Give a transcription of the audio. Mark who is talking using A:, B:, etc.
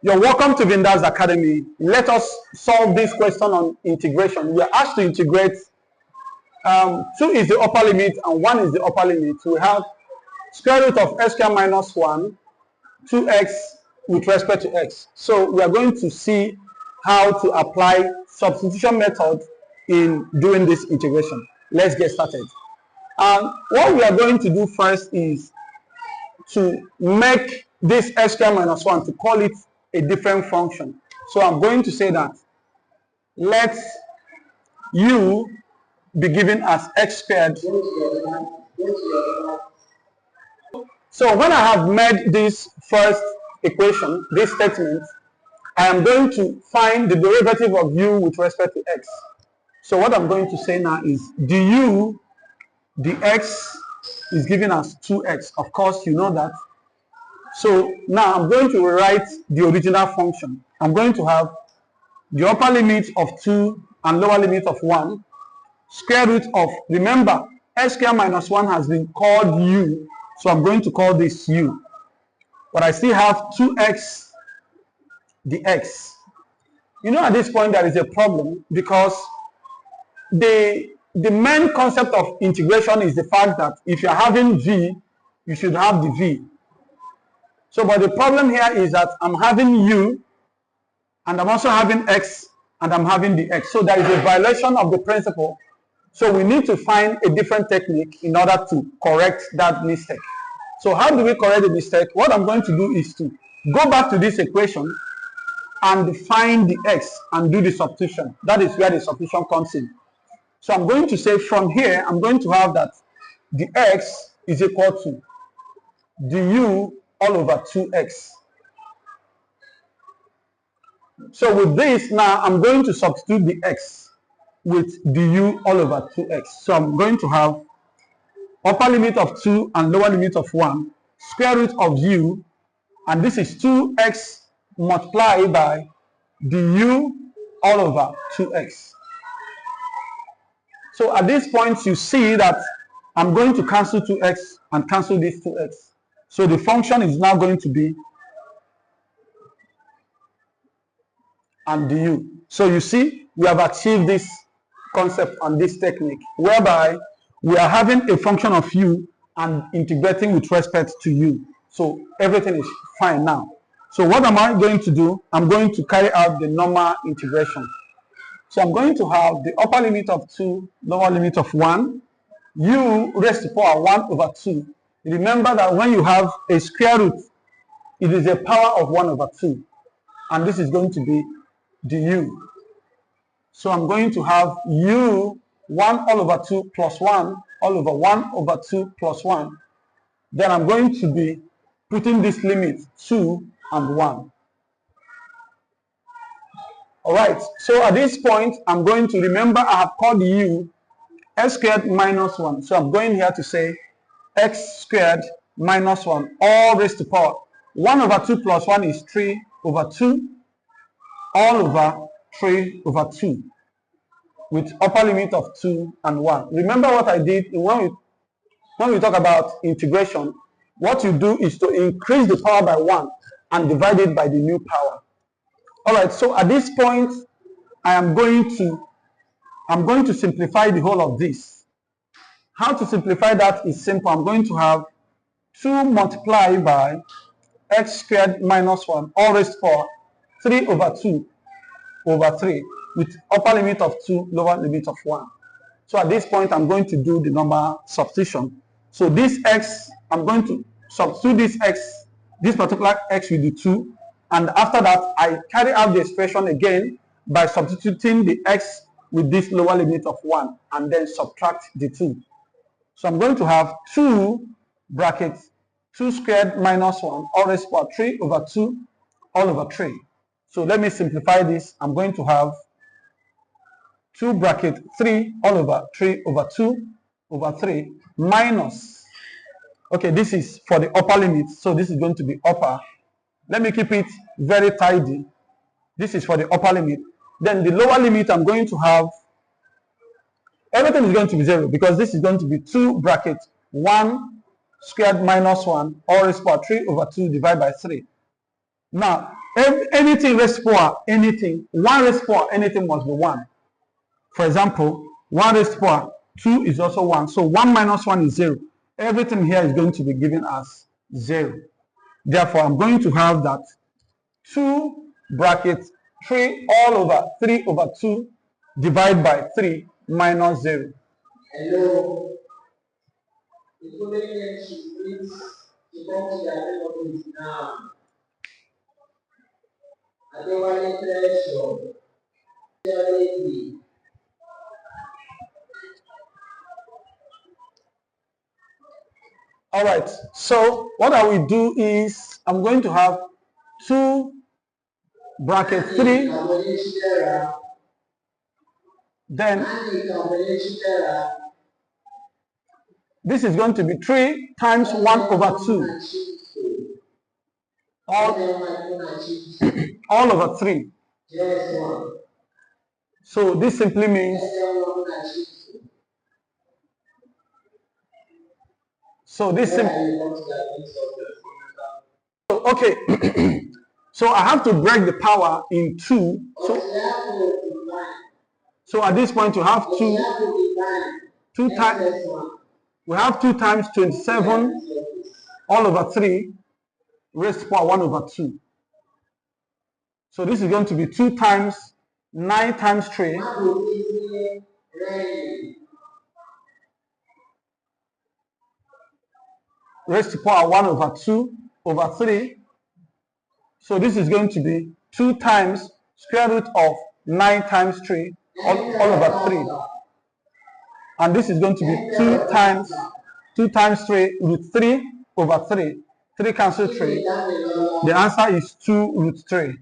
A: You're welcome to VINDAL'S Academy. Let us solve this question on integration. We are asked to integrate 2 is the upper limit and 1 is the upper limit. We have square root of x squared minus 1, 2x with respect to x. So we are going to see how to apply substitution method in doing this integration. Let's get started. What we are going to do first is to make this x squared minus 1, to call it a different function. So I'm going to say that let u be given as x squared. So when I have made this first equation, this statement, I am going to find the derivative of u with respect to x. So what I'm going to say now is du dx is given as 2x. Of course, you know that. So now I'm going to rewrite the original function. I'm going to have the upper limit of 2 and lower limit of 1, square root of, remember, x squared minus 1 has been called u, so I'm going to call this u. But I still have 2x dx. You know, at this point there is a problem, because the main concept of integration is the fact that if you're having v, you should have the v. So, but the problem here is that I'm having u, and I'm also having x, and I'm having the x. So there is a violation of the principle. So we need to find a different technique in order to correct that mistake. So how do we correct the mistake? What I'm going to do is to go back to this equation and find the x and do the substitution. That is where the substitution comes in. So I'm going to say from here, I'm going to have that the x is equal to du all over 2x. So with this now, I'm going to substitute the x with du all over 2x. So I'm going to have upper limit of 2 and lower limit of 1, square root of u, and this is 2x multiplied by du all over 2x. So at this point, you see that I'm going to cancel 2x and cancel this 2x. So the function is now going to be and du. So you see, we have achieved this concept on this technique, whereby we are having a function of u and integrating with respect to u. So everything is fine now. So what am I going to do? I'm going to carry out the normal integration. So I'm going to have the upper limit of 2, lower limit of 1, u raised to power 1 over 2. Remember that when you have a square root, it is a power of 1 over 2. And this is going to be du. So I'm going to have u 1 all over 2 plus 1 all over 1 over 2 plus 1. Then I'm going to be putting this limit 2 and 1. Alright, so at this point, I'm going to remember I have called u x squared minus 1. So I'm going here to say x squared minus 1 all raised to power 1 over 2 plus 1 is 3 over 2 all over 3 over 2 with upper limit of 2 and 1. Remember what I did when we talk about integration. What you do is to increase the power by 1 and divide it by the new power. Alright, so at this point, I'm going to simplify the whole of this. How to simplify that is simple. I'm going to have 2 multiplied by x squared minus 1 all raised to power 3 over 2 over 3 with upper limit of 2, lower limit of 1. So at this point, I'm going to do the normal substitution. So this x, I'm going to substitute this x, this particular x with the 2, and after that, I carry out the expression again by substituting the x with this lower limit of 1 and then subtract the 2. So I'm going to have 2 brackets 2 squared minus 1 all raised to power 3 over 2 all over 3. So let me simplify this. I'm going to have 2 bracket 3 all over 3 over 2 over 3 minus, okay, this is for the upper limit, so this is going to be upper. Let me keep it very tidy. This is for the upper limit. Then the lower limit, I'm going to have, everything is going to be 0 because this is going to be 2 bracket 1 squared minus 1 all raised to power 3 over 2 divided by 3. Now, anything raised to power anything, 1 raised to power anything must be 1. For example, 1 raised to power 2 is also 1. So 1 minus 1 is 0. Everything here is going to be given as 0. Therefore, I'm going to have that 2 bracket 3 all over 3 over 2 divided by 3 minus 0.
B: Hello. The following please to come to the office now. I don't want to pressure.
A: All right, so what I will do is I'm going to have 2 bracket 3, then this is going to be 3 times 1 over 2 all over 3. So this simply means, okay, so I have to break the power in 2. So at this point you have 2 times, we have 2 times 27 all over 3 raised to power 1 over 2. So this is going to be 2 times 9 times 3 raised to power 1 over 2 over 3. So this is going to be 2 times square root of 9 times 3 all over 3. And this is going to be 2 times 3 root 3 over 3. 3 cancel 3. The answer is 2 root 3.